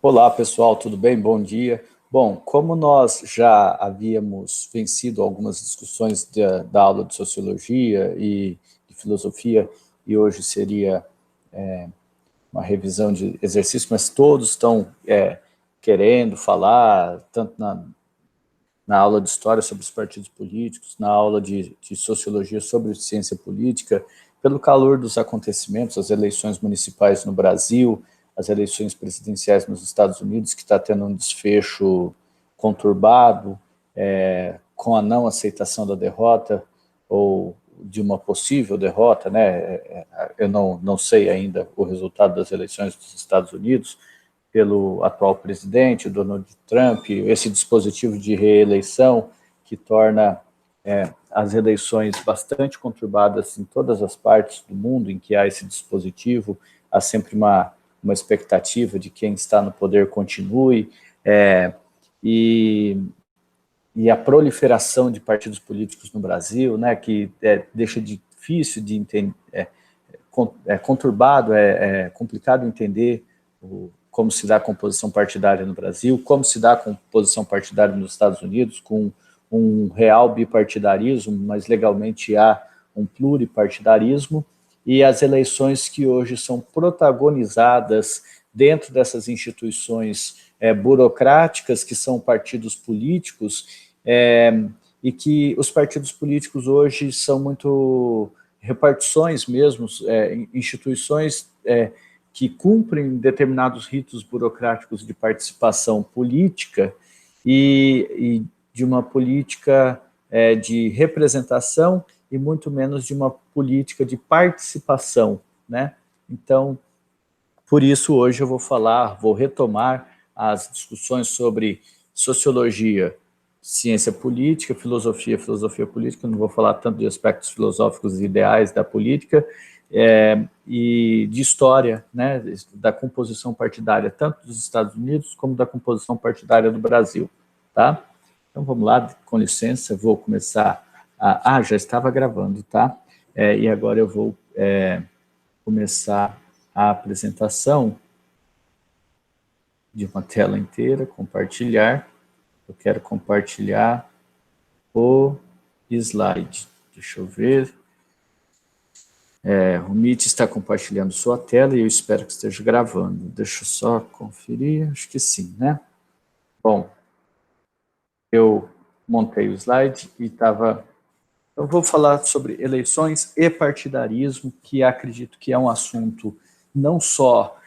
Olá, pessoal, tudo bem? Bom dia. Bom, como nós já havíamos vencido algumas discussões da aula de Sociologia e de Filosofia, e hoje seria uma revisão de exercício, mas todos estão querendo falar, tanto na aula de História sobre os partidos políticos, na aula de Sociologia sobre ciência política, pelo calor dos acontecimentos, as eleições municipais no Brasil, as eleições presidenciais nos Estados Unidos, que está tendo um desfecho conturbado, com a não aceitação da derrota, ou de uma possível derrota, né? Eu não sei ainda o resultado das eleições dos Estados Unidos, pelo atual presidente, Donald Trump, esse dispositivo de reeleição que torna as eleições bastante conturbadas em todas as partes do mundo em que há esse dispositivo, há sempre uma expectativa de quem está no poder continue, e a proliferação de partidos políticos no Brasil, né, que deixa difícil de entender, conturbado, complicado entender como se dá a composição partidária no Brasil, como se dá a composição partidária nos Estados Unidos, com um real bipartidarismo, mas legalmente há um pluripartidarismo, e as eleições que hoje são protagonizadas dentro dessas instituições burocráticas, que são partidos políticos, e que os partidos políticos hoje são muito repartições mesmo, instituições que cumprem determinados ritos burocráticos de participação política e de uma política de representação e muito menos de uma política de participação, né? Então, por isso hoje eu vou retomar as discussões sobre sociologia, ciência política, filosofia política, não vou falar tanto de aspectos filosóficos e ideais da política, e de história, né, da composição partidária, tanto dos Estados Unidos como da composição partidária do Brasil, tá? Então vamos lá, com licença, vou começar já estava gravando, tá? E agora eu vou começar a apresentação de uma tela inteira, compartilhar. Eu quero compartilhar o slide. Deixa eu ver. O Meet está compartilhando sua tela e eu espero que esteja gravando. Deixa eu só conferir, acho que sim, né? Bom, eu montei o slide e estava... Eu vou falar sobre eleições e partidarismo, que acredito que é um assunto não só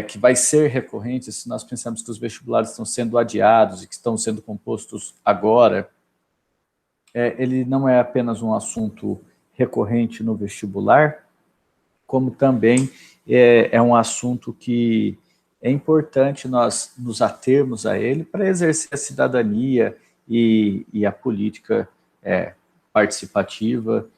que vai ser recorrente, se nós pensamos que os vestibulares estão sendo adiados e que estão sendo compostos agora, ele não é apenas um assunto recorrente no vestibular, como também é um assunto que é importante nós nos atermos a ele para exercer a cidadania e a política participativa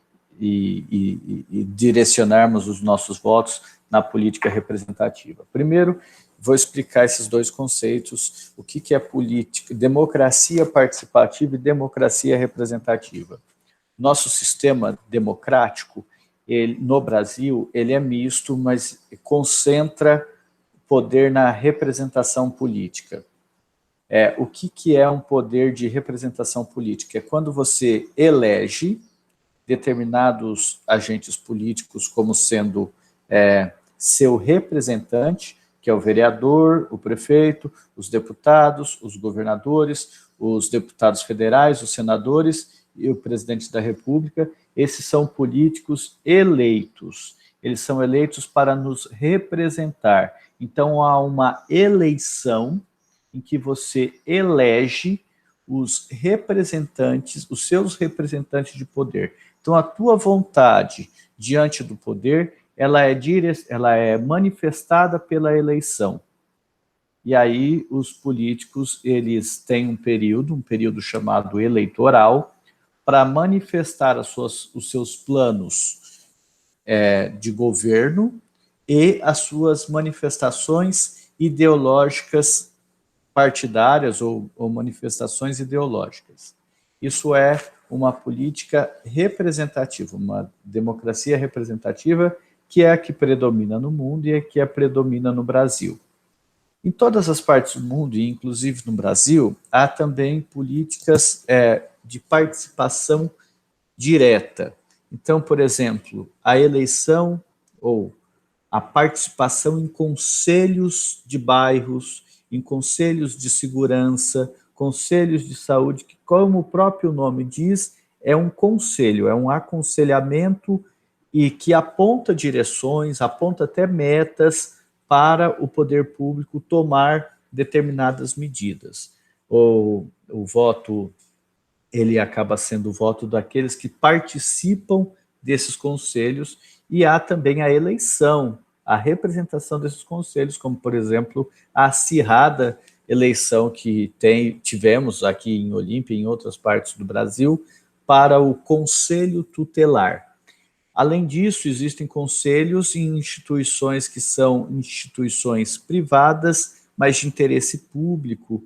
e direcionarmos os nossos votos na política representativa. Primeiro, vou explicar esses dois conceitos, o que é política, democracia participativa e democracia representativa. Nosso sistema democrático, no Brasil, ele é misto, mas concentra poder na representação política. O que é um poder de representação política? É quando você elege determinados agentes políticos como sendo seu representante, que é o vereador, o prefeito, os deputados, os governadores, os deputados federais, os senadores e o presidente da República. Esses são políticos eleitos. Eles são eleitos para nos representar. Então, há uma eleição em que você elege os representantes, os seus representantes de poder. Então, a tua vontade diante do poder, ela é manifestada pela eleição. E aí, os políticos, eles têm um período chamado eleitoral, para manifestar os seus planos de governo e as suas manifestações ideológicas partidárias ou manifestações ideológicas. Isso é uma política representativa, uma democracia representativa, que é a que predomina no mundo e a que predomina no Brasil. Em todas as partes do mundo, e inclusive no Brasil, há também políticas de participação direta. Então, por exemplo, a eleição ou a participação em conselhos de bairros, em conselhos de segurança, conselhos de saúde, que, como o próprio nome diz, é um conselho, é um aconselhamento e que aponta direções, aponta até metas para o poder público tomar determinadas medidas. O voto, ele acaba sendo o voto daqueles que participam desses conselhos, e há também a eleição, a representação desses conselhos, como, por exemplo, a acirrada eleição que tivemos aqui em Olímpia e em outras partes do Brasil para o Conselho Tutelar. Além disso, existem conselhos em instituições que são instituições privadas, mas de interesse público,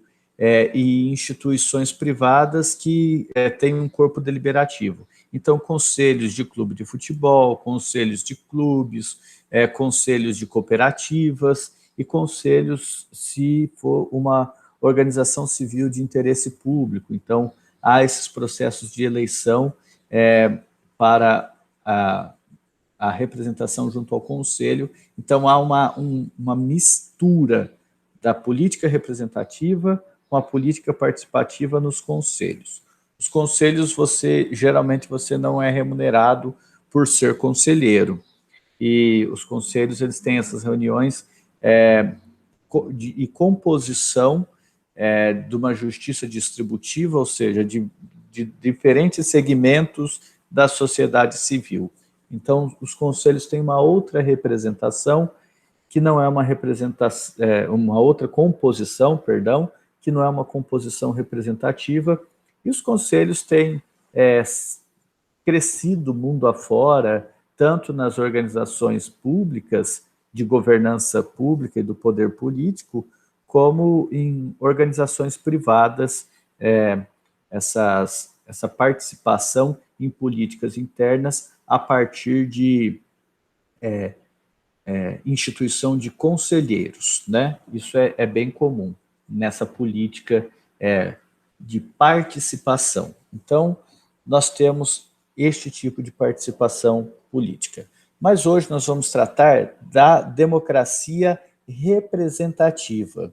e instituições privadas que têm um corpo deliberativo. Então, conselhos de clube de futebol, conselhos de clubes, conselhos de cooperativas e conselhos se for uma organização civil de interesse público. Então, há esses processos de eleição para a representação junto ao conselho. Então, há uma mistura da política representativa com a política participativa nos conselhos. Os conselhos, geralmente você não é remunerado por ser conselheiro. E os conselhos, eles têm essas reuniões e composição de uma justiça distributiva, ou seja, de diferentes segmentos da sociedade civil. Então, os conselhos têm uma outra representação, que não é uma representação, uma outra composição, perdão, que não é uma composição representativa, e os conselhos têm crescido mundo afora, tanto nas organizações públicas, de governança pública e do poder político, como em organizações privadas, essa participação em políticas internas a partir de instituição de conselheiros, né? Isso é bem comum nessa política de participação. Então, nós temos este tipo de participação política. Mas hoje nós vamos tratar da democracia representativa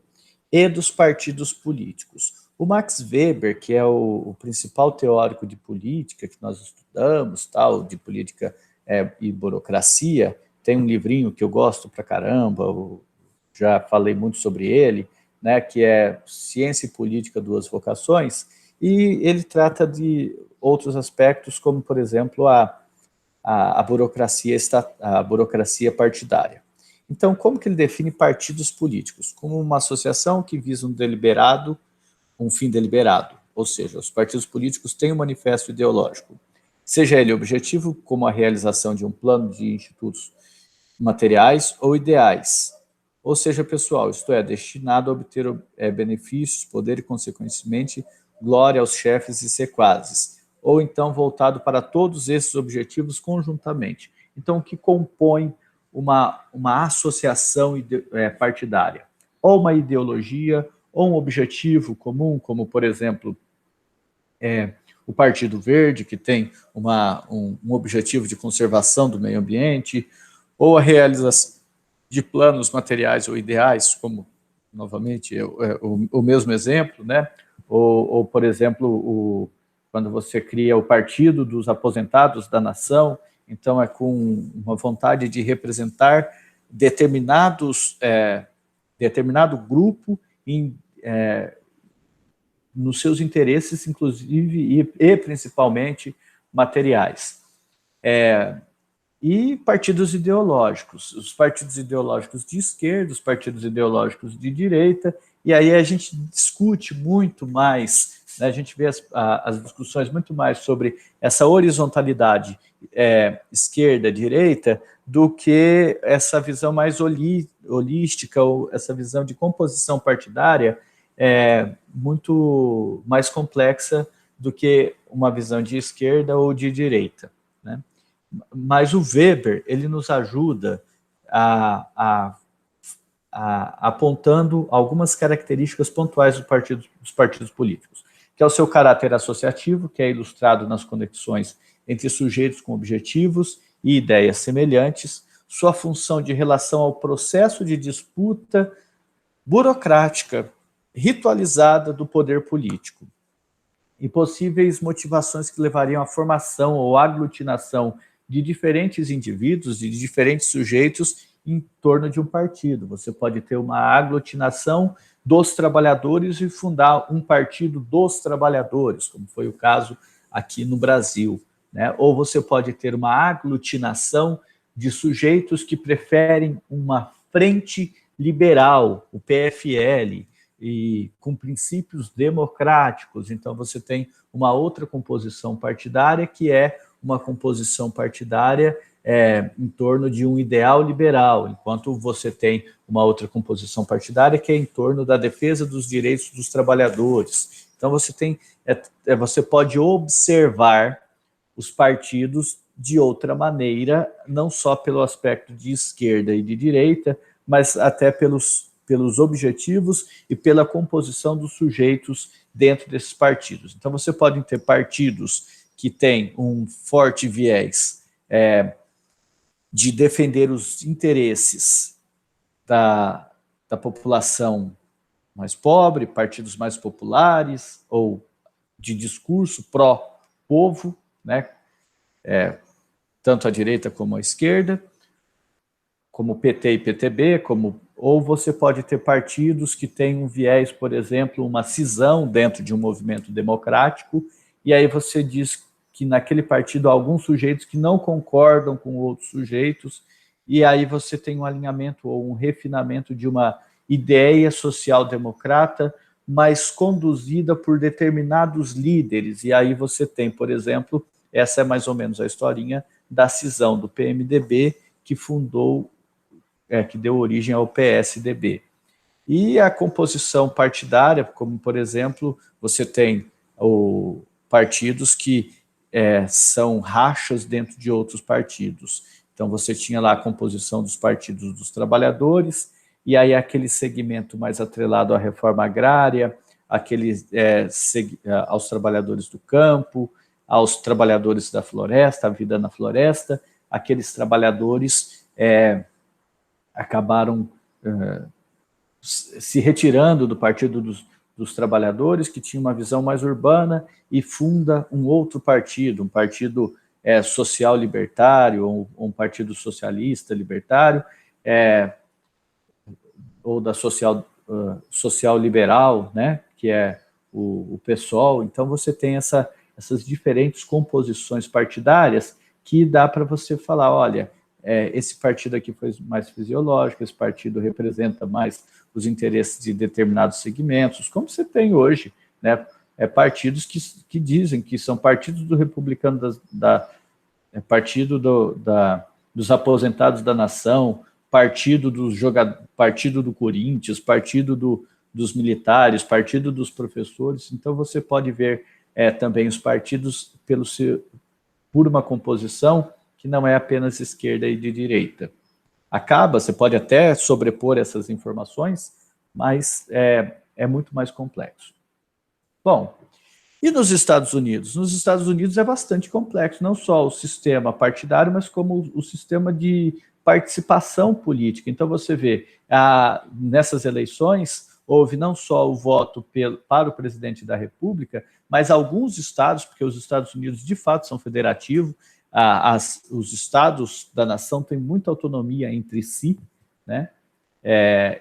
e dos partidos políticos. O Max Weber, que é o principal teórico de política que nós estudamos, tal, de política e burocracia, tem um livrinho que eu gosto pra caramba, já falei muito sobre ele, né, que é Ciência e Política, Duas Vocações, e ele trata de outros aspectos, como, por exemplo, a burocracia partidária. Então, como que ele define partidos políticos? Como uma associação que visa um fim deliberado, ou seja, os partidos políticos têm um manifesto ideológico, seja ele objetivo, como a realização de um plano de institutos materiais ou ideais, ou seja, pessoal, isto é, destinado a obter benefícios, poder e, consequentemente, glória aos chefes e sequazes, ou então voltado para todos esses objetivos conjuntamente. Então, o que compõe uma associação partidária? Ou uma ideologia, ou um objetivo comum, como, por exemplo, o Partido Verde, que tem um objetivo de conservação do meio ambiente, ou a realização de planos materiais ou ideais, como, novamente, o mesmo exemplo, né? Ou por exemplo, quando você cria o Partido dos Aposentados da Nação, então é com uma vontade de representar determinado grupo nos seus interesses, inclusive e principalmente materiais. E partidos ideológicos, os partidos ideológicos de esquerda, os partidos ideológicos de direita, e aí a gente discute muito mais, né, a gente vê as discussões muito mais sobre essa horizontalidade esquerda-direita do que essa visão mais holística, ou essa visão de composição partidária muito mais complexa do que uma visão de esquerda ou de direita, né? Mas o Weber, ele nos ajuda a apontando algumas características pontuais dos partidos políticos, que é o seu caráter associativo, que é ilustrado nas conexões entre sujeitos com objetivos e ideias semelhantes, sua função de relação ao processo de disputa burocrática, ritualizada do poder político, e possíveis motivações que levariam à formação ou aglutinação de diferentes indivíduos, de diferentes sujeitos em torno de um partido. Você pode ter uma aglutinação dos trabalhadores e fundar um partido dos trabalhadores, como foi o caso aqui no Brasil, né? Ou você pode ter uma aglutinação de sujeitos que preferem uma frente liberal, o PFL, e com princípios democráticos. Então, você tem uma outra composição partidária, que é uma composição partidária em torno de um ideal liberal, enquanto você tem uma outra composição partidária que é em torno da defesa dos direitos dos trabalhadores. Então, você pode observar os partidos de outra maneira, não só pelo aspecto de esquerda e de direita, mas até pelos objetivos e pela composição dos sujeitos dentro desses partidos. Então, você pode ter partidos que têm um forte viés de defender os interesses da população mais pobre, partidos mais populares, ou de discurso pró-povo, né? Tanto a direita como a esquerda, como PT e PTB, ou você pode ter partidos que têm um viés, por exemplo, uma cisão dentro de um movimento democrático, e aí você diz que naquele partido há alguns sujeitos que não concordam com outros sujeitos, e aí você tem um alinhamento ou um refinamento de uma ideia social-democrata, mas conduzida por determinados líderes, e aí você tem, por exemplo, essa é mais ou menos a historinha da cisão do PMDB, que que deu origem ao PSDB. E a composição partidária, como, por exemplo, você tem partidos que são rachas dentro de outros partidos. Então, você tinha lá a composição dos partidos dos trabalhadores, e aí aquele segmento mais atrelado à reforma agrária, aos trabalhadores do campo, aos trabalhadores da floresta, a vida na floresta, aqueles trabalhadores acabaram se retirando do Partido dos Trabalhadores, que tinha uma visão mais urbana, e funda um outro partido, um partido social libertário, ou um partido socialista libertário, ou da social liberal, né, que é o PSOL. Então, você tem essas diferentes composições partidárias que dá para você falar, olha, esse partido aqui foi mais fisiológico, esse partido representa mais os interesses de determinados segmentos, como você tem hoje, né? Partidos que dizem que são partidos do republicano, partido dos aposentados da nação, partido do Corinthians, partido dos militares, partido dos professores. Então, você pode ver também os partidos por uma composição que não é apenas esquerda e de direita. Você pode até sobrepor essas informações, mas é muito mais complexo. Bom, e nos Estados Unidos? Nos Estados Unidos é bastante complexo, não só o sistema partidário, mas como o sistema de participação política. Então, você vê, nessas eleições, houve não só o voto para o presidente da República, mas alguns estados, porque os Estados Unidos de fato são federativos, os estados da nação têm muita autonomia entre si, né?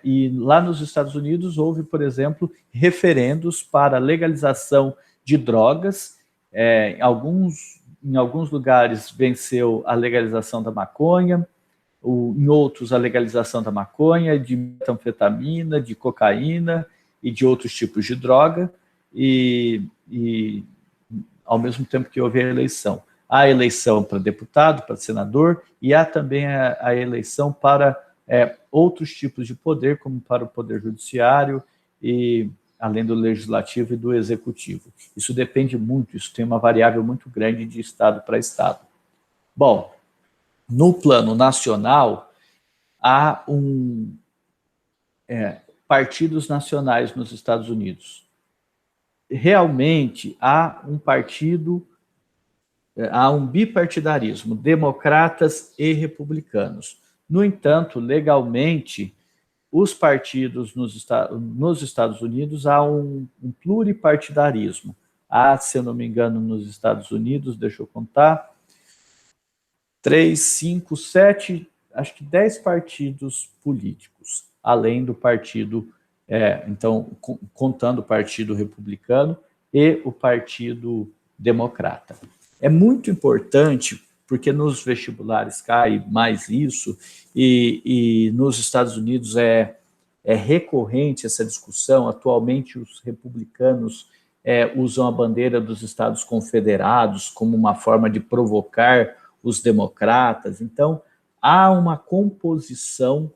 E lá nos Estados Unidos houve, por exemplo, referendos para legalização de drogas. Em alguns lugares venceu a legalização da maconha, em outros a legalização da maconha, de metanfetamina, de cocaína e de outros tipos de droga, e ao mesmo tempo que houve a eleição. Há a eleição para deputado, para senador, e há também a eleição para outros tipos de poder, como para o poder judiciário, e além do legislativo e do executivo. Isso depende muito, isso tem uma variável muito grande de estado para estado. Bom, no plano nacional, há partidos nacionais nos Estados Unidos. Realmente há um bipartidarismo, democratas e republicanos. No entanto, legalmente, os partidos nos Estados Unidos há um pluripartidarismo. Há, se eu não me engano, nos Estados Unidos, deixa eu contar, 3, 5, 7, acho que 10 partidos políticos, além do partido, então, contando o Partido Republicano e o Partido Democrata. É muito importante, porque nos vestibulares cai mais isso, e nos Estados Unidos é recorrente essa discussão. Atualmente, os republicanos usam a bandeira dos Estados Confederados como uma forma de provocar os democratas. Então, há uma composição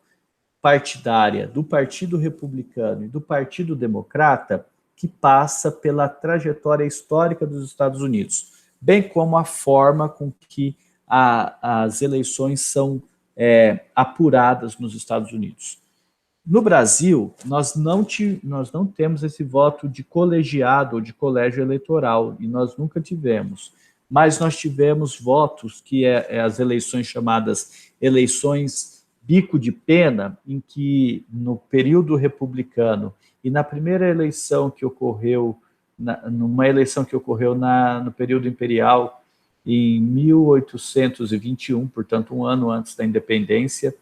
partidária do Partido Republicano e do Partido Democrata que passa pela trajetória histórica dos Estados Unidos, bem como a forma com que as eleições são apuradas nos Estados Unidos. No Brasil, nós não temos esse voto de colegiado ou de colégio eleitoral, e nós nunca tivemos. Mas nós tivemos votos, que as eleições chamadas eleições bico de pena, em que no período republicano e na primeira eleição que ocorreu, numa eleição que ocorreu no período imperial, em 1821, portanto, um ano antes da independência,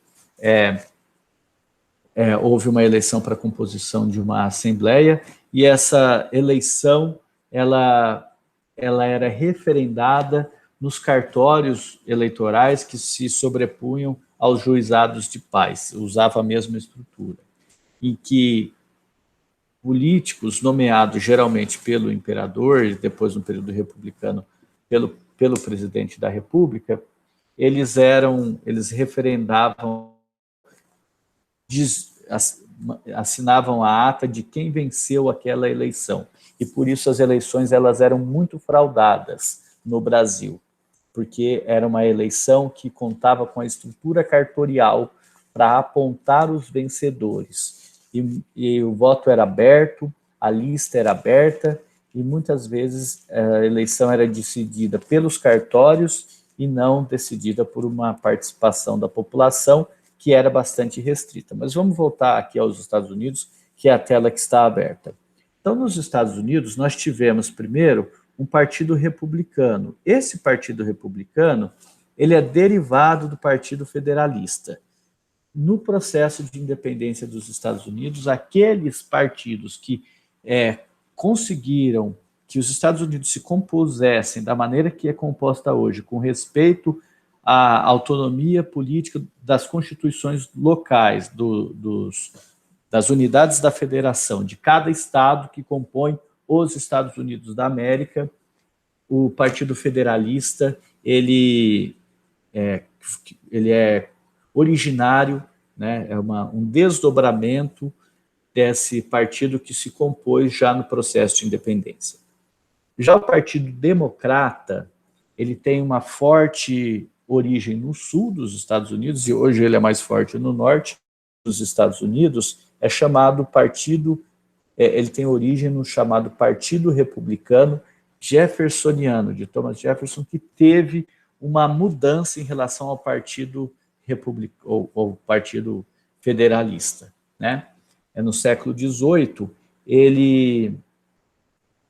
houve uma eleição para a composição de uma assembleia, e essa eleição ela era referendada nos cartórios eleitorais que se sobrepunham aos juizados de paz, usava a mesma estrutura, em que políticos nomeados geralmente pelo imperador, e depois no período republicano pelo presidente da República, eles referendavam, assinavam a ata de quem venceu aquela eleição. E por isso as eleições elas eram muito fraudadas no Brasil, porque era uma eleição que contava com a estrutura cartorial para apontar os vencedores. E o voto era aberto, a lista era aberta, e muitas vezes a eleição era decidida pelos cartórios e não decidida por uma participação da população, que era bastante restrita. Mas vamos voltar aqui aos Estados Unidos, que é a tela que está aberta. Então, nos Estados Unidos, nós tivemos primeiro um partido republicano. Esse partido republicano, ele é derivado do Partido Federalista. No processo de independência dos Estados Unidos, aqueles partidos que conseguiram que os Estados Unidos se compusessem da maneira que é composta hoje, com respeito à autonomia política das constituições locais, das unidades da federação, de cada estado que compõe os Estados Unidos da América, o Partido Federalista, ele é originário, né, um desdobramento desse partido que se compôs já no processo de independência. Já o Partido Democrata, ele tem uma forte origem no sul dos Estados Unidos, e hoje ele é mais forte no norte dos Estados Unidos, é chamado partido, ele tem origem no chamado Partido Republicano Jeffersoniano, de Thomas Jefferson, que teve uma mudança em relação ao Partido ou Partido Federalista, né? No século XVIII, ele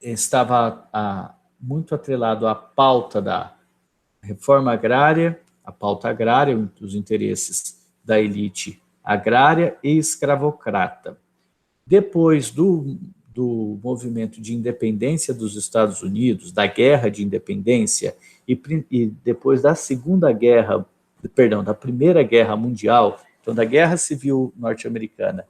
estava muito atrelado à pauta da reforma agrária, a pauta agrária, os interesses da elite agrária e escravocrata. Depois do movimento de independência dos Estados Unidos, da guerra de independência, e depois da da Primeira Guerra Mundial, então da Guerra Civil Norte-Americana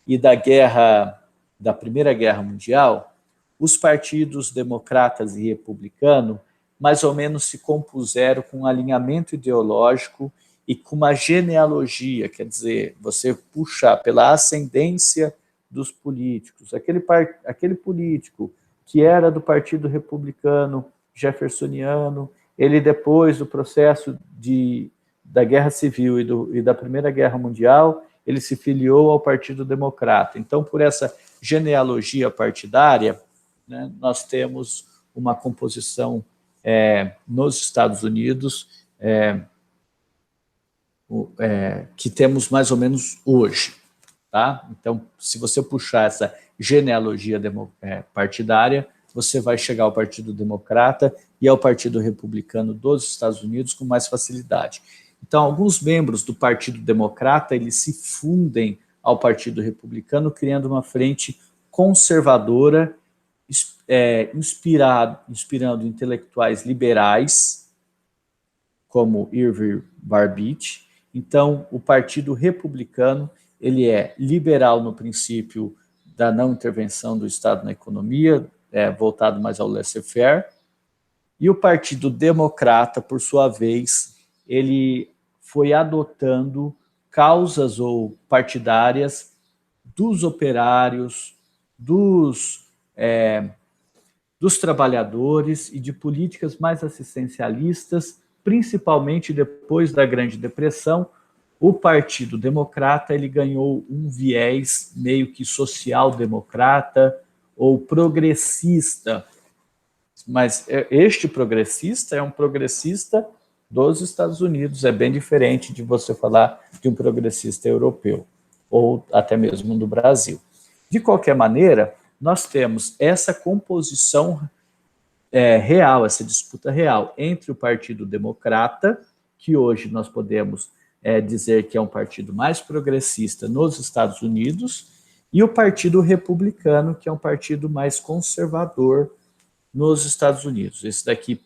e da Primeira Guerra Mundial, os partidos democratas e republicano mais ou menos se compuseram com um alinhamento ideológico e com uma genealogia, quer dizer, você puxar pela ascendência dos políticos, aquele político que era do Partido Republicano Jeffersoniano, ele depois do processo da Guerra Civil e da Primeira Guerra Mundial, ele se filiou ao Partido Democrata. Então, por essa genealogia partidária, né, nós temos uma composição nos Estados Unidos que temos mais ou menos hoje. Tá? Então, se você puxar essa genealogia partidária, você vai chegar ao Partido Democrata e ao Partido Republicano dos Estados Unidos com mais facilidade. Então, alguns membros do Partido Democrata, eles se fundem ao Partido Republicano, criando uma frente conservadora, inspirando intelectuais liberais, como Irving Barbich. Então, o Partido Republicano, ele é liberal no princípio da não intervenção do Estado na economia, voltado mais ao laissez-faire, e o Partido Democrata, por sua vez, ele foi adotando causas ou partidárias dos operários, dos trabalhadores e de políticas mais assistencialistas, principalmente depois da Grande Depressão. O Partido Democrata ele ganhou um viés meio que social-democrata ou progressista, mas este progressista é um progressista dos Estados Unidos, é bem diferente de você falar de um progressista europeu, ou até mesmo do Brasil. De qualquer maneira, nós temos essa composição real, essa disputa real entre o Partido Democrata, que hoje nós podemos dizer que é um partido mais progressista nos Estados Unidos, e o Partido Republicano, que é um partido mais conservador nos Estados Unidos. Esse daqui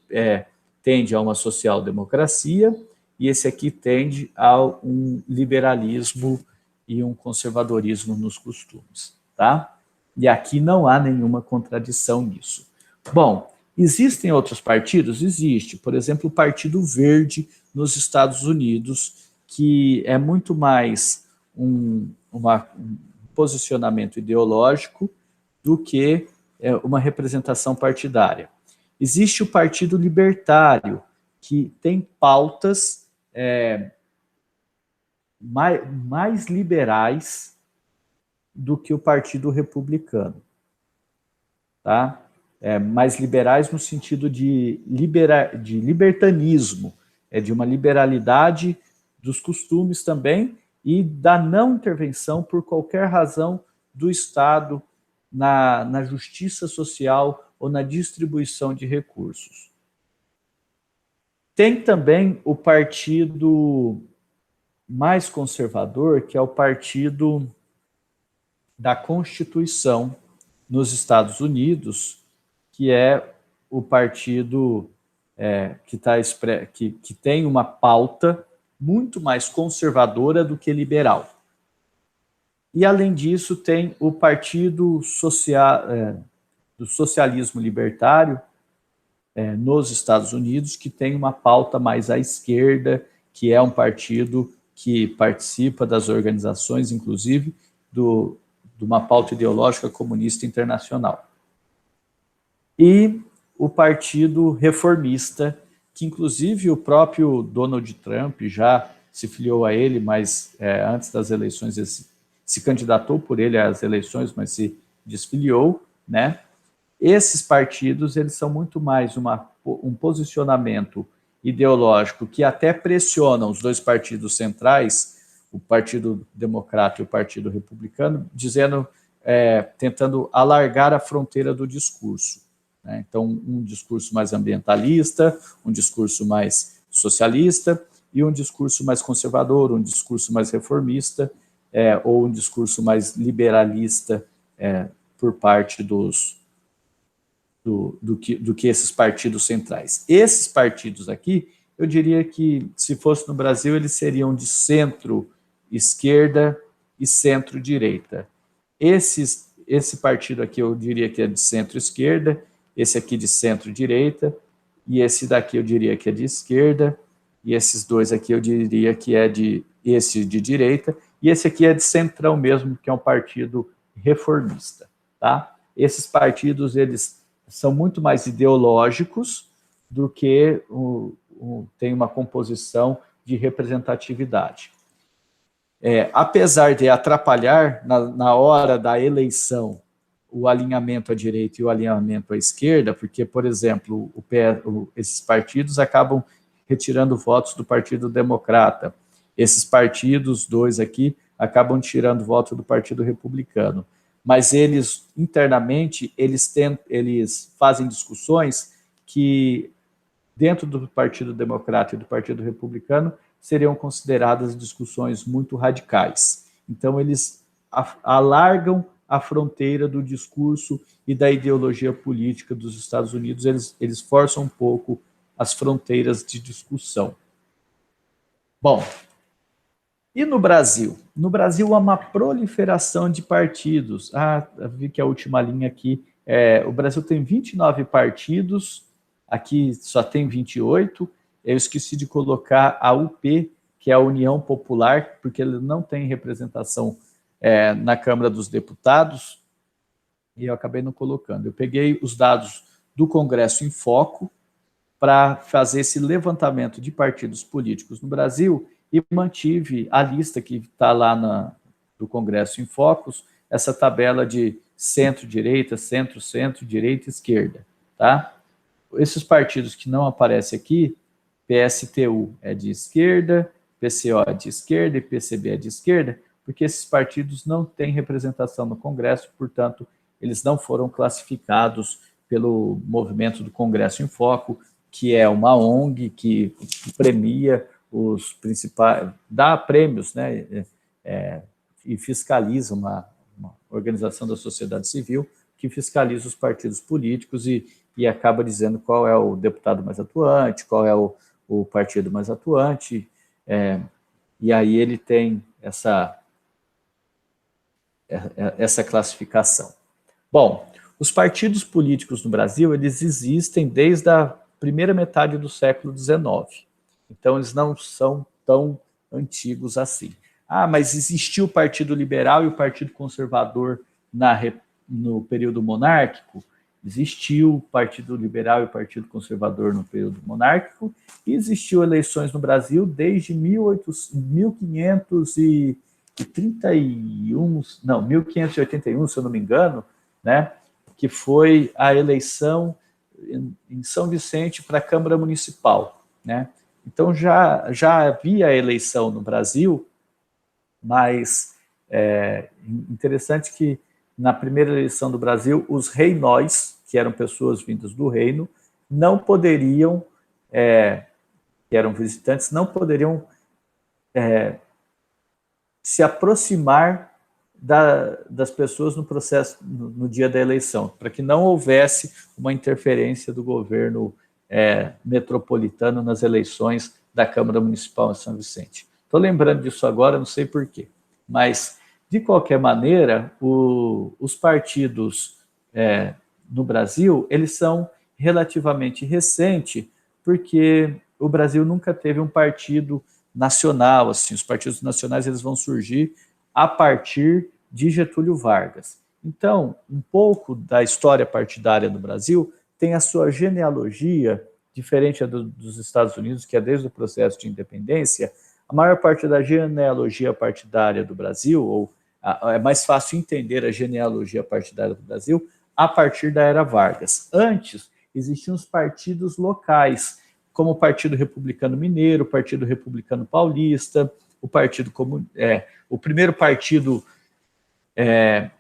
tende a uma social-democracia e esse aqui tende a um liberalismo e um conservadorismo nos costumes, tá? E aqui não há nenhuma contradição nisso. Bom, existem outros partidos? Existe. Por exemplo, o Partido Verde nos Estados Unidos, que é muito mais um posicionamento ideológico do que uma representação partidária. Existe o Partido Libertário, que tem pautas mais liberais do que o Partido Republicano. Tá? Mais liberais no sentido de libertanismo, de uma liberalidade dos costumes também e da não intervenção por qualquer razão do Estado na justiça social ou na distribuição de recursos. Tem também o partido mais conservador, que é o Partido da Constituição nos Estados Unidos, que é o partido que tem uma pauta muito mais conservadora do que liberal. E, além disso, tem o Partido do Socialismo Libertário nos Estados Unidos, que tem uma pauta mais à esquerda, que é um partido que participa das organizações, inclusive, de uma pauta ideológica comunista internacional. E o Partido Reformista, que inclusive o próprio Donald Trump já se filiou a ele, mas antes das eleições ele se candidatou por ele às eleições, mas se desfiliou, né? Esses partidos, eles são muito mais um posicionamento ideológico que até pressiona os dois partidos centrais, o Partido Democrata e o Partido Republicano, tentando alargar a fronteira do discurso. Né? Então, um discurso mais ambientalista, um discurso mais socialista e um discurso mais conservador, um discurso mais reformista, ou um discurso mais liberalista por parte do que esses partidos centrais. Esses partidos aqui, eu diria que, se fosse no Brasil, eles seriam de centro-esquerda e centro-direita. Esse partido aqui eu diria que é de centro-esquerda, esse aqui de centro-direita, e esse daqui eu diria que é de esquerda, e esses dois aqui eu diria que é esse de direita, e esse aqui é de centrão mesmo, que é um partido reformista. Tá? Esses partidos, eles são muito mais ideológicos do que tem uma composição de representatividade. apesar de atrapalhar na hora da eleição o alinhamento à direita e o alinhamento à esquerda, porque, por exemplo, esses partidos acabam retirando votos do Partido Democrata. Esses partidos, dois aqui, acabam tirando votos do Partido Republicano. Mas eles, internamente, eles fazem discussões que, dentro do Partido Democrata e do Partido Republicano, seriam consideradas discussões muito radicais. Então, eles alargam a fronteira do discurso e da ideologia política dos Estados Unidos, eles forçam um pouco as fronteiras de discussão. Bom, e no Brasil? No Brasil há uma proliferação de partidos. Vi que a última linha aqui, o Brasil tem 29 partidos, aqui só tem 28, eu esqueci de colocar a UP, que é a União Popular, porque ele não tem representação na Câmara dos Deputados, e eu acabei não colocando. Eu peguei os dados do Congresso em Foco para fazer esse levantamento de partidos políticos no Brasil e mantive a lista que está lá do Congresso em Focos, essa tabela de centro-direita, centro-centro, direita e esquerda. Tá? Esses partidos que não aparecem aqui, PSTU é de esquerda, PCO é de esquerda e PCB é de esquerda, porque esses partidos não têm representação no Congresso, portanto, eles não foram classificados pelo movimento do Congresso em Foco, que é uma ONG que premia os principais, dá prêmios, né, e fiscaliza uma organização da sociedade civil que fiscaliza os partidos políticos e acaba dizendo qual é o deputado mais atuante, qual é o partido mais atuante, e aí ele tem essa classificação. Bom, os partidos políticos no Brasil, eles existem desde a primeira metade do século XIX. Então, eles não são tão antigos assim. Mas existiu o Partido Liberal e o Partido Conservador no período monárquico? Existiu o Partido Liberal e o Partido Conservador no período monárquico, e existiu eleições no Brasil desde 1581, se eu não me engano, né, que foi a eleição em São Vicente para a Câmara Municipal, né? Então já havia eleição no Brasil, mas interessante que na primeira eleição do Brasil, os reinóis, que eram pessoas vindas do reino, não poderiam, que eram visitantes, não poderiam se aproximar das pessoas no processo, no dia da eleição, para que não houvesse uma interferência do governo metropolitano nas eleições da Câmara Municipal em São Vicente. Estou lembrando disso agora, não sei porquê, mas, de qualquer maneira, os partidos no Brasil, eles são relativamente recentes, porque o Brasil nunca teve um partido nacional, assim, os partidos nacionais eles vão surgir a partir de Getúlio Vargas. Então, um pouco da história partidária do Brasil tem a sua genealogia, diferente dos Estados Unidos, que é desde o processo de independência. A maior parte da genealogia partidária do Brasil, ou é mais fácil entender a genealogia partidária do Brasil a partir da era Vargas. Antes, existiam os partidos locais, como o Partido Republicano Mineiro, o Partido Republicano Paulista, o primeiro partido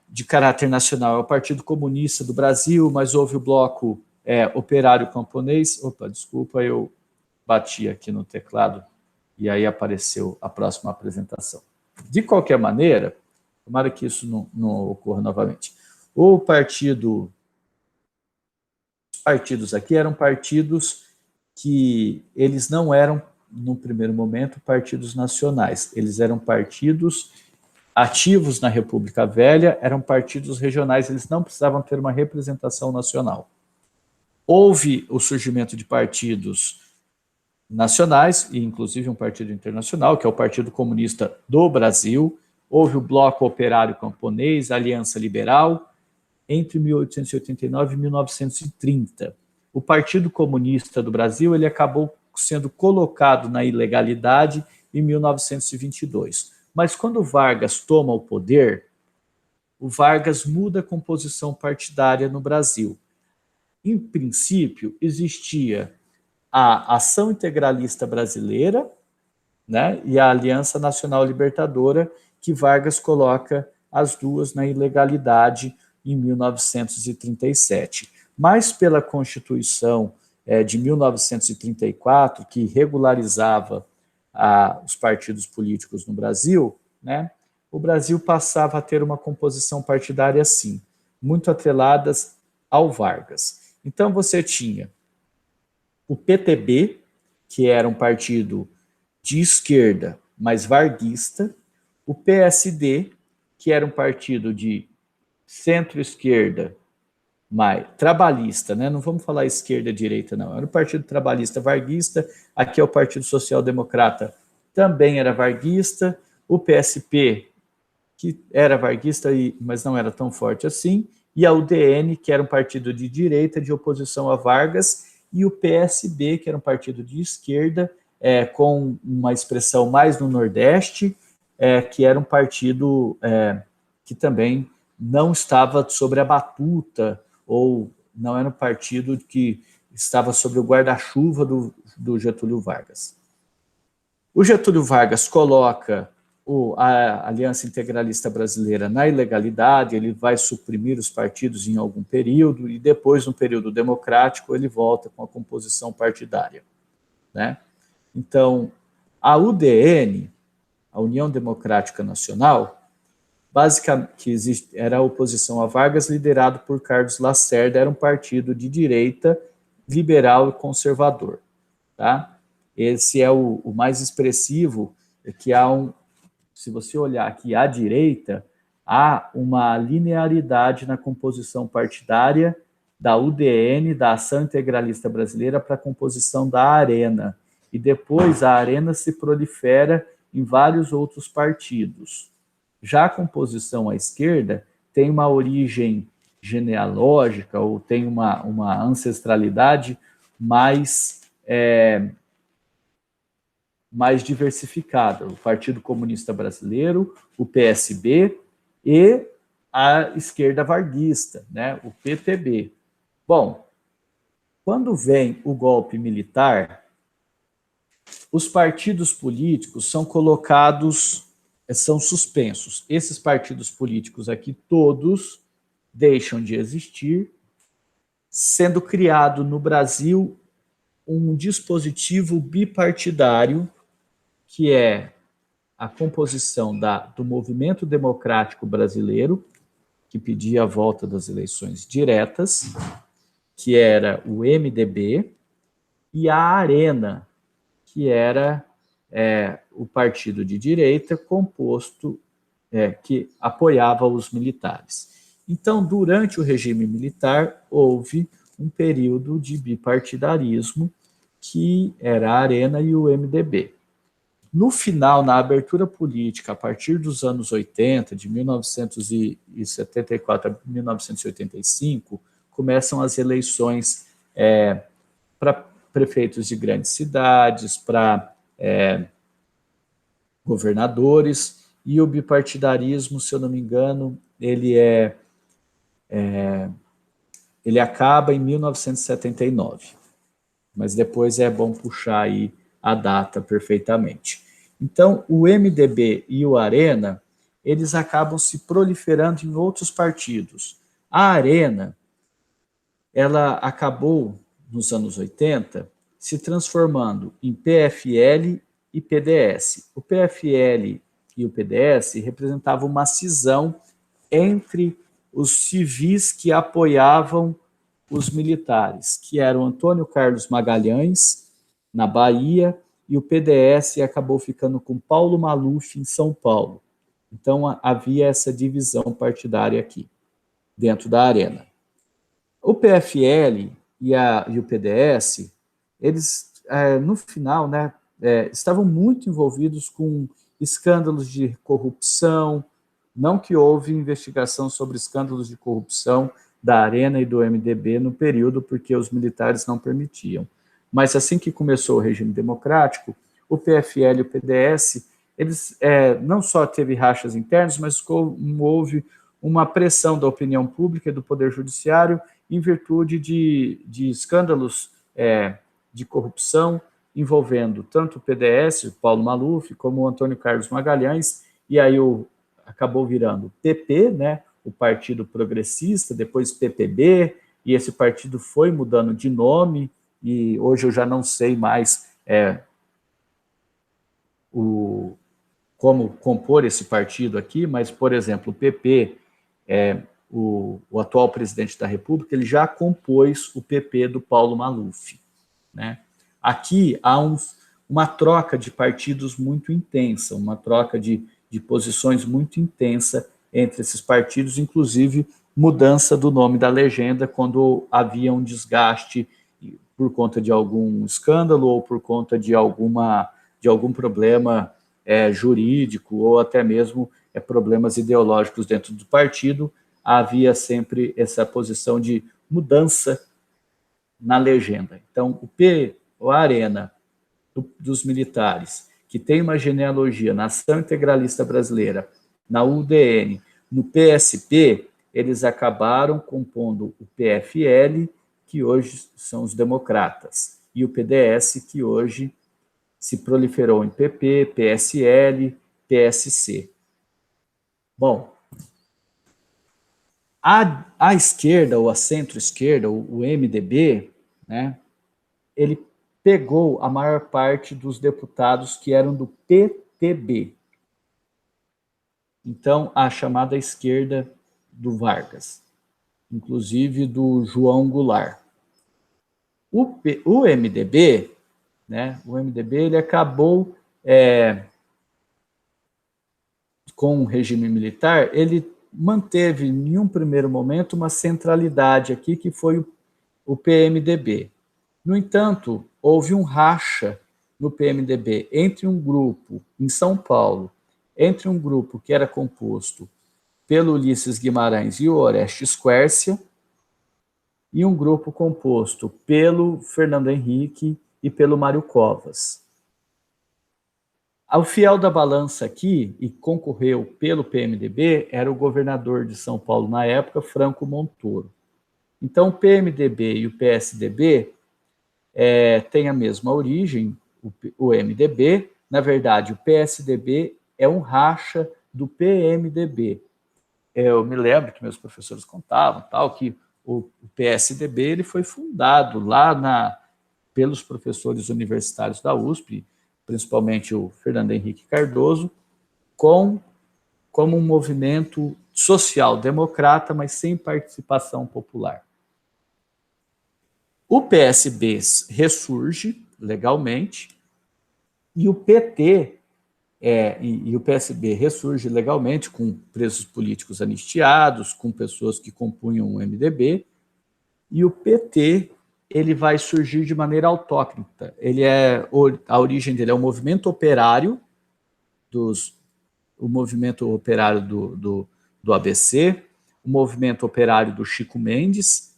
de caráter nacional é o Partido Comunista do Brasil, mas houve o Bloco Operário Camponês. Opa, desculpa, eu bati aqui no teclado e aí apareceu a próxima apresentação. De qualquer maneira, tomara que isso não ocorra novamente. Os partidos aqui eram partidos que eles não eram, no primeiro momento, partidos nacionais. Eles eram partidos ativos na República Velha, eram partidos regionais, eles não precisavam ter uma representação nacional. Houve o surgimento de partidos nacionais, e inclusive um partido internacional, que é o Partido Comunista do Brasil. Houve o Bloco Operário Camponês, a Aliança Liberal, entre 1889 e 1930. O Partido Comunista do Brasil ele acabou sendo colocado na ilegalidade em 1922. Mas quando o Vargas toma o poder, o Vargas muda a composição partidária no Brasil. Em princípio, existia a Ação Integralista Brasileira, né, e a Aliança Nacional Libertadora, que Vargas coloca as duas na ilegalidade em 1937. Mas pela Constituição de 1934, que regularizava os partidos políticos no Brasil, né, o Brasil passava a ter uma composição partidária assim, muito atreladas ao Vargas. Então você tinha o PTB, que era um partido de esquerda, mas varguista, o PSD, que era um partido de centro-esquerda, mas trabalhista, né? Não vamos falar esquerda-direita, não. Era um partido trabalhista varguista, aqui é o Partido Social Democrata, também era varguista, o PSP, que era varguista, mas não era tão forte assim, e a UDN, que era um partido de direita, de oposição a Vargas, e o PSB, que era um partido de esquerda, com uma expressão mais no Nordeste, que era um partido que também não estava sobre a batuta, ou não era um partido que estava sobre o guarda-chuva do Getúlio Vargas. O Getúlio Vargas coloca a Aliança Integralista Brasileira na ilegalidade, ele vai suprimir os partidos em algum período, e depois, no período democrático, ele volta com a composição partidária, né? Então, a UDN, a União Democrática Nacional, basicamente, que era a oposição a Vargas, liderado por Carlos Lacerda, era um partido de direita, liberal e conservador, tá? Esse é o mais expressivo, que se você olhar aqui à direita, há uma linearidade na composição partidária da UDN, da Ação Integralista Brasileira, para a composição da Arena. E depois a Arena se prolifera em vários outros partidos. Já a composição à esquerda tem uma origem genealógica, ou tem uma ancestralidade mais diversificada. O Partido Comunista Brasileiro, o PSB e a esquerda varguista, né, o PTB. Bom, quando vem o golpe militar, os partidos políticos são colocados, são suspensos. Esses partidos políticos aqui, todos deixam de existir, sendo criado no Brasil um dispositivo bipartidário, que é a composição do Movimento Democrático Brasileiro, que pedia a volta das eleições diretas, que era o MDB, e a Arena, que era o partido de direita composto, que apoiava os militares. Então, durante o regime militar, houve um período de bipartidarismo, que era a Arena e o MDB. No final, na abertura política, a partir dos anos 80, de 1974 a 1985, começam as eleições para prefeitos de grandes cidades, para governadores, e o bipartidarismo, se eu não me engano, ele acaba em 1979. Mas depois é bom puxar aí a data perfeitamente. Então, o MDB e o Arena, eles acabam se proliferando em outros partidos. A Arena, ela acabou, nos anos 80, se transformando em PFL e PDS. O PFL e o PDS representavam uma cisão entre os civis que apoiavam os militares, que eram Antônio Carlos Magalhães, na Bahia, e o PDS acabou ficando com Paulo Maluf, em São Paulo. Então, havia essa divisão partidária aqui, dentro da Arena. O PFL e o PDS, eles, no final, né, estavam muito envolvidos com escândalos de corrupção, não que houve investigação sobre escândalos de corrupção da Arena e do MDB no período, porque os militares não permitiam. Mas assim que começou o regime democrático, o PFL e o PDS, eles não só teve rachas internas, mas houve uma pressão da opinião pública e do Poder Judiciário em virtude de escândalos de corrupção envolvendo tanto o PDS, o Paulo Maluf, como o Antônio Carlos Magalhães, e aí acabou virando PP, né, o Partido Progressista, depois PPB, e esse partido foi mudando de nome, e hoje eu já não sei mais como compor esse partido aqui, mas, por exemplo, o PP, o atual presidente da República, ele já compôs o PP do Paulo Maluf, né? Aqui há uma troca de partidos muito intensa, uma troca de posições muito intensa entre esses partidos, inclusive mudança do nome da legenda quando havia um desgaste por conta de algum escândalo ou por conta de algum problema jurídico ou até mesmo problemas ideológicos dentro do partido, havia sempre essa posição de mudança na legenda. Então, a Arena dos militares, que tem uma genealogia na Ação Integralista Brasileira, na UDN, no PSP, eles acabaram compondo o PFL, que hoje são os democratas, e o PDS, que hoje se proliferou em PP, PSL, PSC. Bom, a esquerda, ou a centro-esquerda, o MDB, né, ele pegou a maior parte dos deputados que eram do PTB. Então, a chamada esquerda do Vargas, inclusive do João Goulart. O MDB, né, ele acabou com o regime militar, ele manteve em um primeiro momento uma centralidade aqui, que foi o PMDB. No entanto, houve um racha no PMDB entre um grupo em São Paulo, entre um grupo que era composto pelo Ulisses Guimarães e o Orestes Quércia, e um grupo composto pelo Fernando Henrique e pelo Mário Covas. O fiel da balança aqui, e concorreu pelo PMDB, era o governador de São Paulo na época, Franco Montoro. Então, o PMDB e o PSDB têm a mesma origem, o MDB. Na verdade, o PSDB é um racha do PMDB. Eu me lembro que meus professores contavam que o PSDB ele foi fundado lá pelos professores universitários da USP, principalmente o Fernando Henrique Cardoso, como um movimento social-democrata, mas sem participação popular. O PSB ressurge legalmente e o PT e o PSB ressurge legalmente com presos políticos anistiados, com pessoas que compunham o MDB, e o PT ele vai surgir de maneira autóctona. A origem dele é o movimento operário do ABC, o movimento operário do Chico Mendes,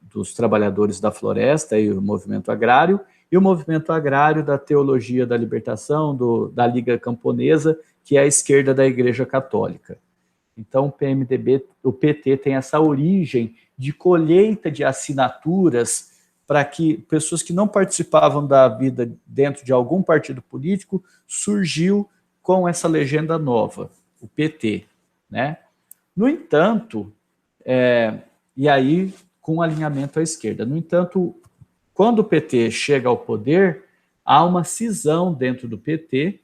dos trabalhadores da floresta e o movimento agrário, e o movimento agrário da teologia da libertação, da Liga Camponesa, que é a esquerda da Igreja Católica. Então, o PT tem essa origem de colheita de assinaturas para que pessoas que não participavam da vida dentro de algum partido político surgiu com essa legenda nova, o PT, né? No entanto, e aí com alinhamento à esquerda. No entanto, quando o PT chega ao poder, há uma cisão dentro do PT,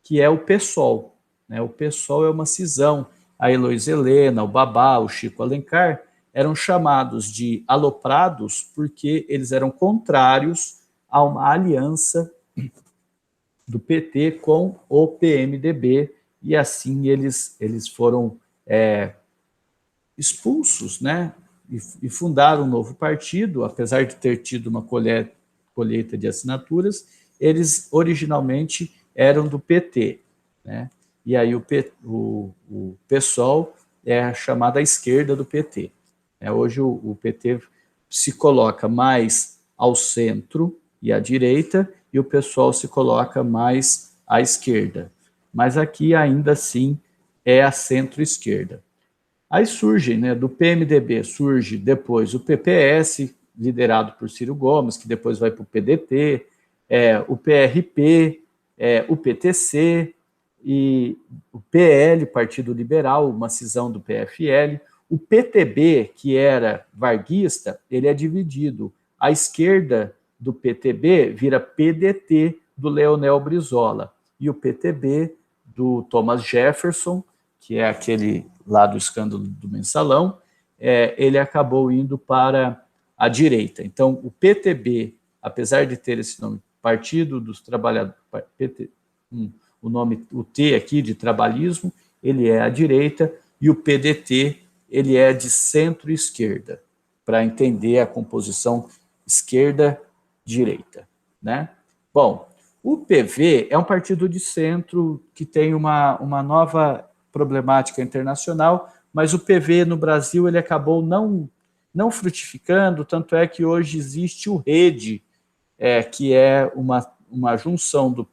que é o PSOL. Né? O PSOL é uma cisão. A Heloísa Helena, o Babá, o Chico Alencar eram chamados de aloprados porque eles eram contrários a uma aliança do PT com o PMDB, e assim eles foram expulsos, né? E fundaram um novo partido, apesar de ter tido uma colheita de assinaturas, eles originalmente eram do PT, né? E aí o PSOL é a chamada esquerda do PT. Hoje o PT se coloca mais ao centro e à direita, e o PSOL se coloca mais à esquerda. mas aqui ainda assim é a centro-esquerda. Aí surge, né, do PMDB, surge depois o PPS, liderado por Ciro Gomes, que depois vai para o PDT, o PRP, o PTC, e o PL, Partido Liberal, uma cisão do PFL. O PTB, que era varguista, ele é dividido. A esquerda do PTB vira PDT, do Leonel Brizola, e o PTB do Thomas Jefferson, que é aquele lá do escândalo do Mensalão, ele acabou indo para a direita. Então, o PTB, apesar de ter esse nome, Partido dos Trabalhadores, o nome, o T aqui de trabalhismo, ele é à direita, e o PDT, ele é de centro-esquerda, para entender a composição esquerda-direita, né? Bom, o PV é um partido de centro que tem uma nova problemática internacional, mas o PV no Brasil ele acabou não frutificando, tanto é que hoje existe o Rede, que é uma junção do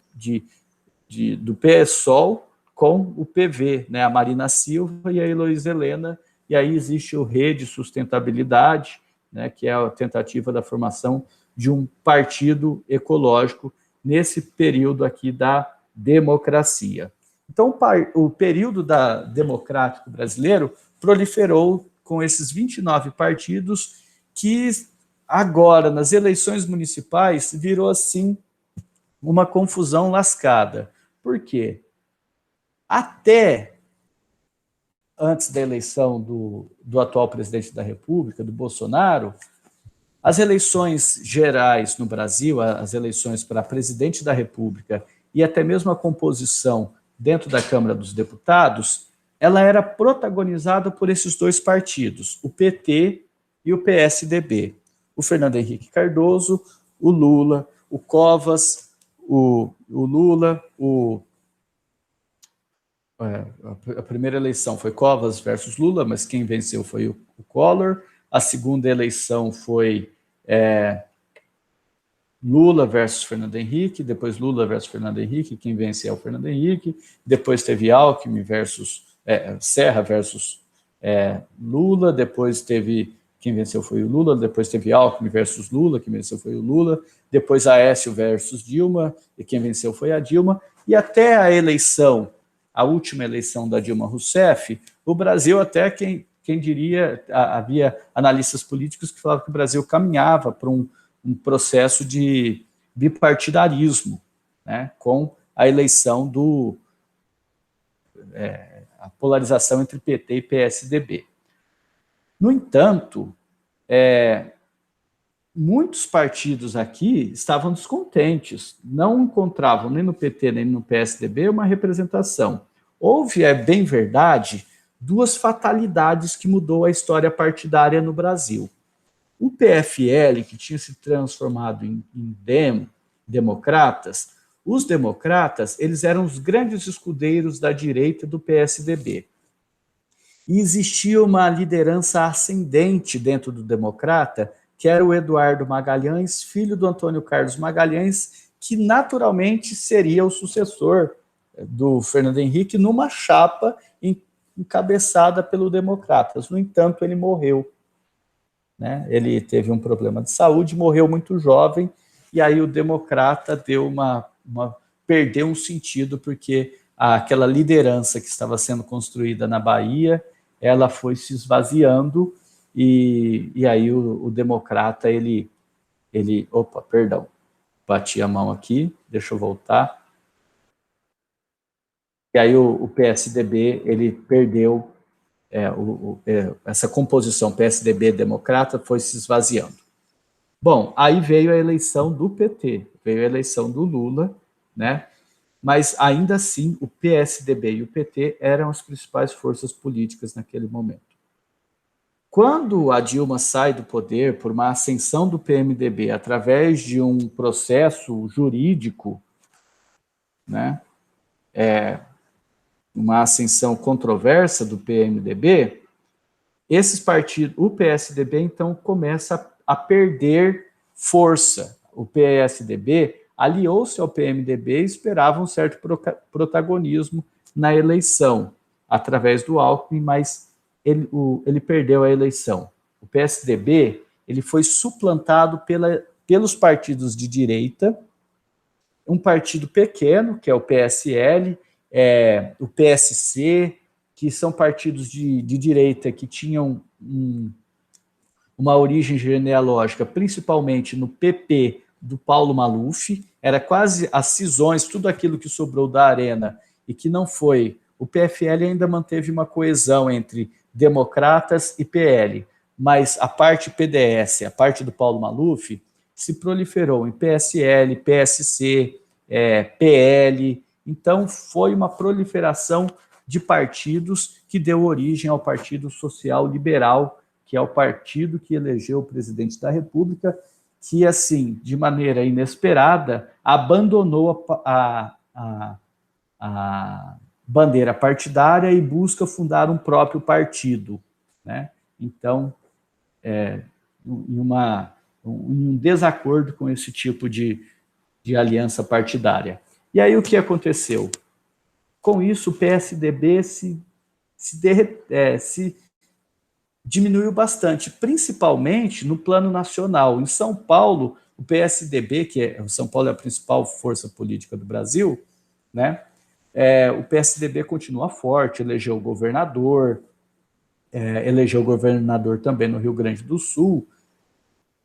PSOL com o PV, né, a Marina Silva e a Heloísa Helena, e aí existe o Rede Sustentabilidade, né, que é a tentativa da formação de um partido ecológico nesse período aqui da democracia. Então, o período democrático brasileiro proliferou com esses 29 partidos que agora, nas eleições municipais, virou assim uma confusão lascada. Por quê? Até antes da eleição do atual presidente da República, do Bolsonaro, as eleições gerais no Brasil, as eleições para presidente da República e até mesmo a composição dentro da Câmara dos Deputados, ela era protagonizada por esses dois partidos, o PT e o PSDB. O Fernando Henrique Cardoso, o Lula, o Covas, o Lula, a primeira eleição foi Covas versus Lula, mas quem venceu foi o Collor. A segunda eleição foi Lula versus Fernando Henrique, depois Lula versus Fernando Henrique, quem vence é o Fernando Henrique. Depois teve Alckmin versus Serra versus Lula, depois teve quem venceu foi o Lula, depois teve Alckmin versus Lula, quem venceu foi o Lula, depois Aécio versus Dilma, e quem venceu foi a Dilma, e até a última eleição da Dilma Rousseff, o Brasil até, quem diria, havia analistas políticos que falavam que o Brasil caminhava para um processo de bipartidarismo, né, com a eleição a polarização entre PT e PSDB. No entanto, muitos partidos aqui estavam descontentes, não encontravam nem no PT nem no PSDB uma representação. Houve, é bem verdade, duas fatalidades que mudou a história partidária no Brasil. O PFL, que tinha se transformado em democratas, os democratas, eles eram os grandes escudeiros da direita do PSDB. E existia uma liderança ascendente dentro do democrata, que era o Eduardo Magalhães, filho do Antônio Carlos Magalhães, que naturalmente seria o sucessor do Fernando Henrique numa chapa encabeçada pelo Democratas. No entanto, ele morreu, né? Ele teve um problema de saúde, morreu muito jovem, e aí o Democrata deu perdeu um sentido, porque aquela liderança que estava sendo construída na Bahia, ela foi se esvaziando, e aí o Democrata, opa, perdão, bati a mão aqui, deixa eu voltar. E aí o PSDB, ele perdeu, essa composição PSDB-Democrata foi se esvaziando. Bom, aí veio a eleição do PT, veio a eleição do Lula, né? Mas ainda assim o PSDB e o PT eram as principais forças políticas naquele momento. Quando a Dilma sai do poder por uma ascensão do PMDB através de um processo jurídico, né, uma ascensão controversa do PMDB, esses partidos, o PSDB então começa a perder força. O PSDB aliou-se ao PMDB e esperava um certo protagonismo na eleição, através do Alckmin, mas ele perdeu a eleição. O PSDB ele foi suplantado pelos partidos de direita, um partido pequeno, que é o PSL, o PSC, que são partidos de direita que tinham uma origem genealógica, principalmente no PP do Paulo Maluf, era quase as cisões, tudo aquilo que sobrou da Arena e que não foi. O PFL ainda manteve uma coesão entre democratas e PL, mas a parte PDS, a parte do Paulo Maluf, se proliferou em PSL, PSC, PL, então foi uma proliferação de partidos que deu origem ao Partido Social Liberal, que é o partido que elegeu o presidente da República, que, assim, de maneira inesperada, abandonou a bandeira partidária e busca fundar um próprio partido, né? Então, em um desacordo com esse tipo de aliança partidária. E aí o que aconteceu? Com isso, o PSDB se diminuiu bastante, principalmente no plano nacional. Em São Paulo, o PSDB, São Paulo é a principal força política do Brasil, né? O PSDB continua forte, elegeu governador também no Rio Grande do Sul.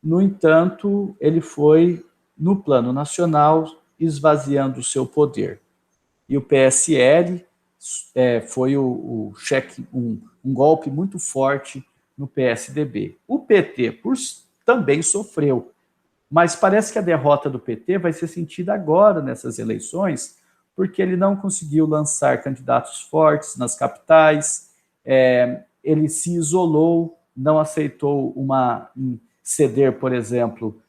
No entanto, ele foi, no plano nacional, esvaziando o seu poder. E o PSL foi um golpe muito forte no PSDB. O PT também sofreu, mas parece que a derrota do PT vai ser sentida agora nessas eleições, porque ele não conseguiu lançar candidatos fortes nas capitais, ele se isolou, não aceitou ceder, por exemplo,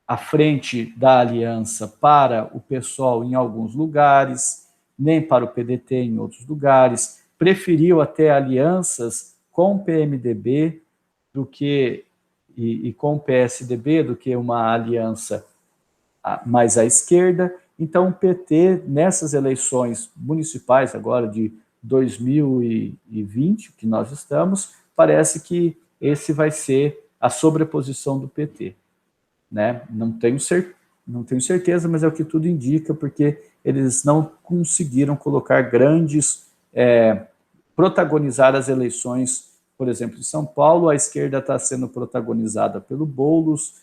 à frente da aliança para o PSOL em alguns lugares, nem para o PDT em outros lugares, preferiu até alianças com o PMDB e com o PSDB do que uma aliança mais à esquerda. Então, o PT, nessas eleições municipais agora de 2020, que nós estamos, parece que esse vai ser a sobreposição do PT. Né? Não tenho certeza, mas é o que tudo indica, porque eles não conseguiram colocar protagonizar as eleições, por exemplo, em São Paulo, a esquerda está sendo protagonizada pelo Boulos,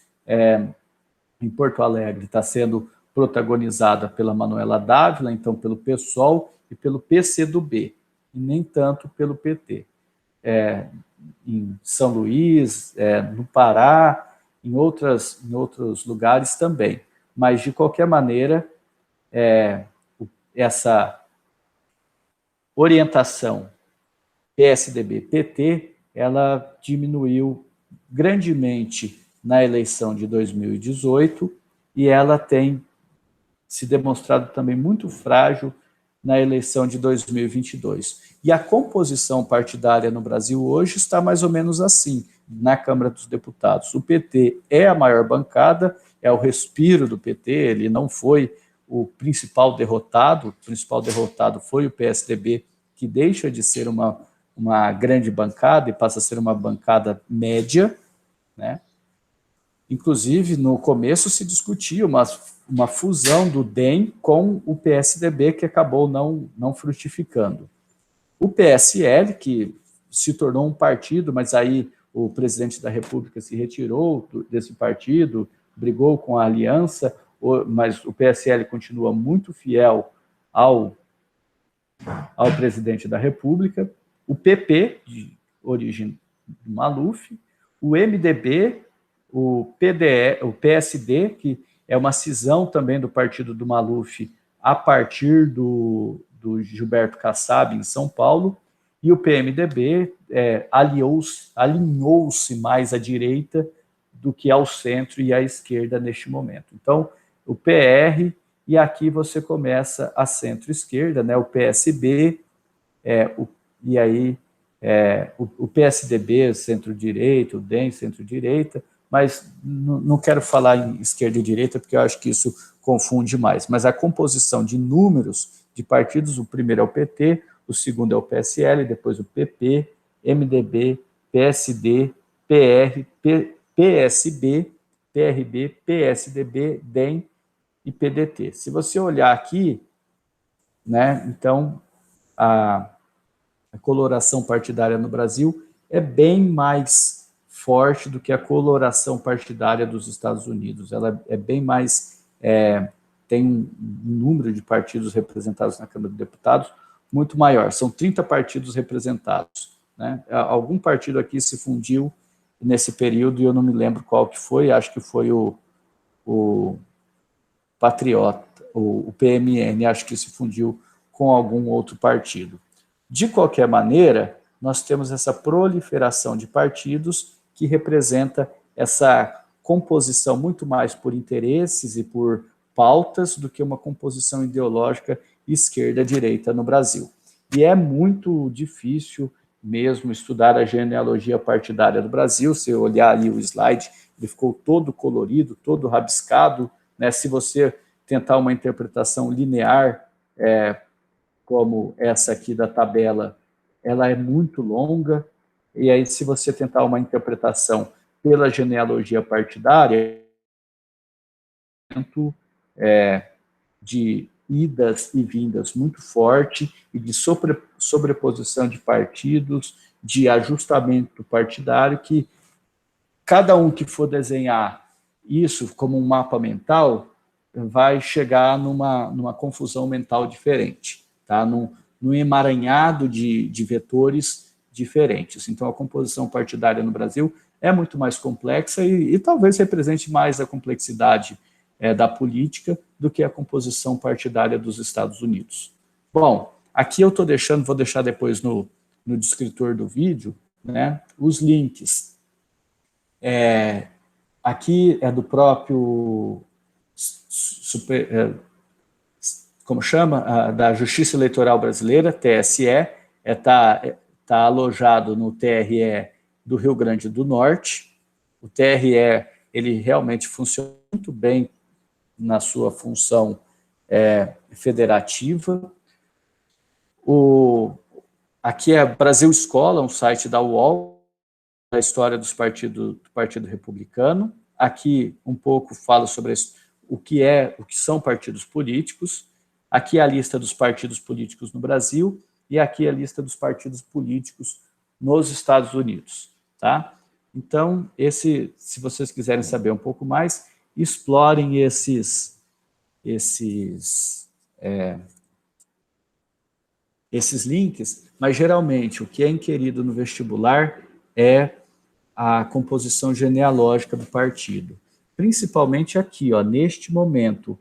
em Porto Alegre está sendo protagonizada pela Manuela Dávila, então pelo PSOL e pelo PCdoB, e nem tanto pelo PT. Em São Luís, no Pará, em outros lugares também. Mas, de qualquer maneira, essa orientação PSDB-PT, ela diminuiu grandemente na eleição de 2018 e ela tem se demonstrado também muito frágil na eleição de 2022. E a composição partidária no Brasil hoje está mais ou menos assim, na Câmara dos Deputados. O PT é a maior bancada, é o respiro do PT, ele não foi o principal derrotado foi o PSDB, que deixa de ser uma grande bancada e passa a ser uma bancada média, né? Inclusive, no começo se discutia uma fusão do DEM com o PSDB, que acabou não frutificando. O PSL, que se tornou um partido, mas aí o presidente da República se retirou desse partido, brigou com a aliança, mas o PSL continua muito fiel ao presidente da República. O PP, de origem do Maluf, o MDB, o PSD, que é uma cisão também do partido do Maluf a partir do Gilberto Kassab em São Paulo, e o PMDB alinhou-se mais à direita do que ao centro e à esquerda neste momento. Então, o PR, e aqui você começa a centro-esquerda, né, o PSB, o PSDB, centro-direita, o DEM, centro-direita, mas não quero falar em esquerda e direita, porque eu acho que isso confunde mais, mas a composição de números de partidos, o primeiro é o PT, o segundo é o PSL, depois o PP, MDB, PSD, PR, PSB, PRB, PSDB, DEM e PDT. Se você olhar aqui, né, então a coloração partidária no Brasil é bem mais forte do que a coloração partidária dos Estados Unidos. Ela é bem mais... tem um número de partidos representados na Câmara dos Deputados muito maior. São 30 partidos representados, né? Algum partido aqui se fundiu nesse período e eu não me lembro qual que foi, acho que foi o Patriota, o PMN, acho que se fundiu com algum outro partido. De qualquer maneira, nós temos essa proliferação de partidos que representa essa composição muito mais por interesses e por pautas do que uma composição ideológica esquerda-direita no Brasil. E é muito difícil mesmo estudar a genealogia partidária do Brasil. Se olhar ali o slide, ele ficou todo colorido, todo rabiscado, né? Se você tentar uma interpretação linear, como essa aqui da tabela, ela é muito longa, e aí se você tentar uma interpretação pela genealogia partidária, de idas e vindas muito forte, e de sobreposição de partidos, de ajustamento partidário, que cada um que for desenhar isso como um mapa mental vai chegar numa confusão mental diferente, tá? Num emaranhado de vetores diferentes. Então, a composição partidária no Brasil é muito mais complexa e talvez represente mais a complexidade da política do que a composição partidária dos Estados Unidos. Bom, aqui eu estou deixando, vou deixar depois no descritor do vídeo, né, os links. Aqui é do próprio como chama? Da Justiça Eleitoral Brasileira, TSE, tá alojado no TRE do Rio Grande do Norte. O TRE, ele realmente funciona muito bem na sua função federativa. Aqui é Brasil Escola, um site da UOL, da história do Partido Republicano. Aqui um pouco falo sobre o que são partidos políticos. Aqui é a lista dos partidos políticos no Brasil e aqui é a lista dos partidos políticos nos Estados Unidos, tá? Então, se vocês quiserem saber um pouco mais, explorem esses links, mas geralmente o que é inquirido no vestibular é a composição genealógica do partido. Principalmente aqui, ó, neste momento,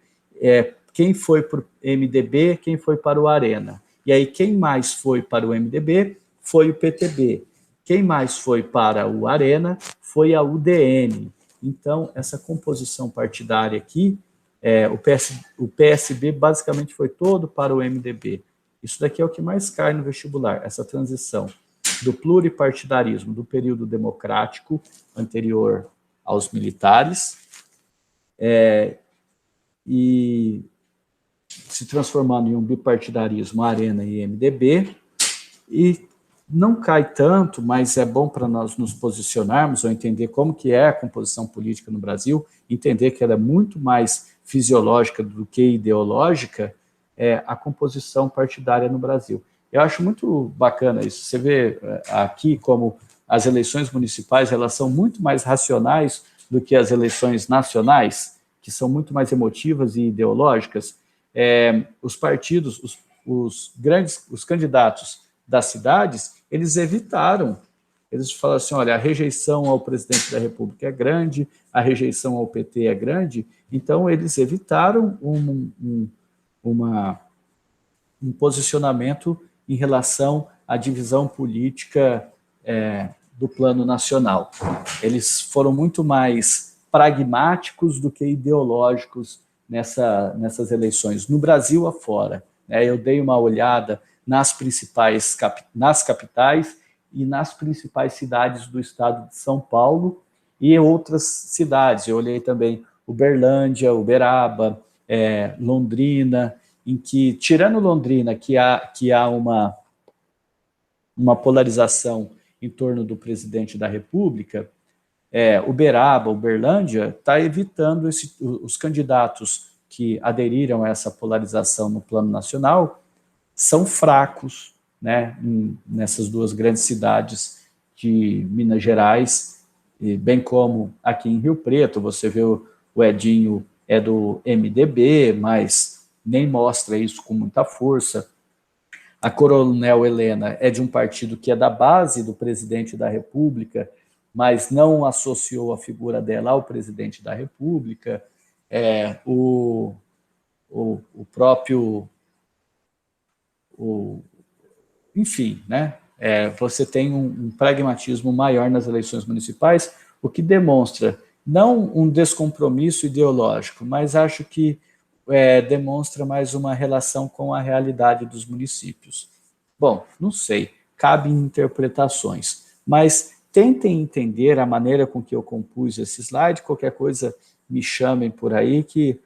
quem foi para o MDB, quem foi para o Arena. E aí, quem mais foi para o MDB foi o PTB. Quem mais foi para o Arena foi a UDN. Então, essa composição partidária aqui, o PSB basicamente foi todo para o MDB. Isso daqui é o que mais cai no vestibular, essa transição do pluripartidarismo do período democrático anterior aos militares e se transformando em um bipartidarismo Arena e MDB, e não cai tanto, mas é bom para nós nos posicionarmos ou entender como que é a composição política no Brasil, entender que ela é muito mais fisiológica do que ideológica, a composição partidária no Brasil. Eu acho muito bacana isso. Você vê aqui como as eleições municipais elas são muito mais racionais do que as eleições nacionais, que são muito mais emotivas e ideológicas. Os partidos, os candidatos das cidades, eles evitaram. Eles falaram assim, olha, a rejeição ao presidente da República é grande, a rejeição ao PT é grande, então eles evitaram um posicionamento em relação à divisão política do plano nacional. Eles foram muito mais pragmáticos do que ideológicos nessas eleições, no Brasil afora. Eu dei uma olhada nas capitais e nas principais cidades do estado de São Paulo, e outras cidades. Eu olhei também Uberlândia, Uberaba, Londrina, em que, tirando Londrina, que há uma polarização em torno do presidente da República, Uberaba, Uberlândia, está evitando os candidatos que aderiram a essa polarização no plano nacional são fracos, né, nessas duas grandes cidades de Minas Gerais, bem como aqui em Rio Preto. Você vê o Edinho é do MDB, mas nem mostra isso com muita força. A Coronel Helena é de um partido que é da base do presidente da República, mas não associou a figura dela ao presidente da República. O próprio... enfim, né? Você tem um pragmatismo maior nas eleições municipais, o que demonstra não um descompromisso ideológico, mas acho que demonstra mais uma relação com a realidade dos municípios. Bom, não sei, cabem interpretações, mas tentem entender a maneira com que eu compus esse slide. Qualquer coisa me chamem por aí que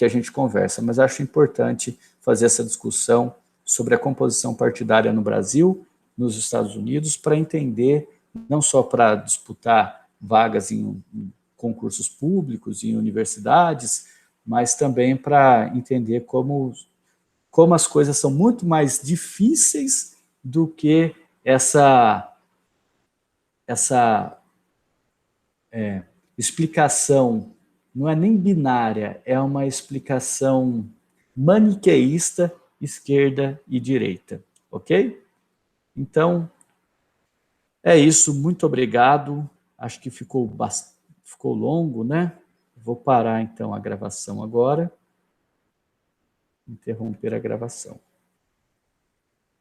a gente conversa, mas acho importante fazer essa discussão sobre a composição partidária no Brasil, nos Estados Unidos, para entender, não só para disputar vagas em concursos públicos, em universidades, mas também para entender como as coisas são muito mais difíceis do que essa explicação, não é nem binária, é uma explicação maniqueísta, esquerda e direita, ok? Então, é isso, muito obrigado. Acho que ficou longo, né? Vou parar, então, a gravação agora. Interromper a gravação.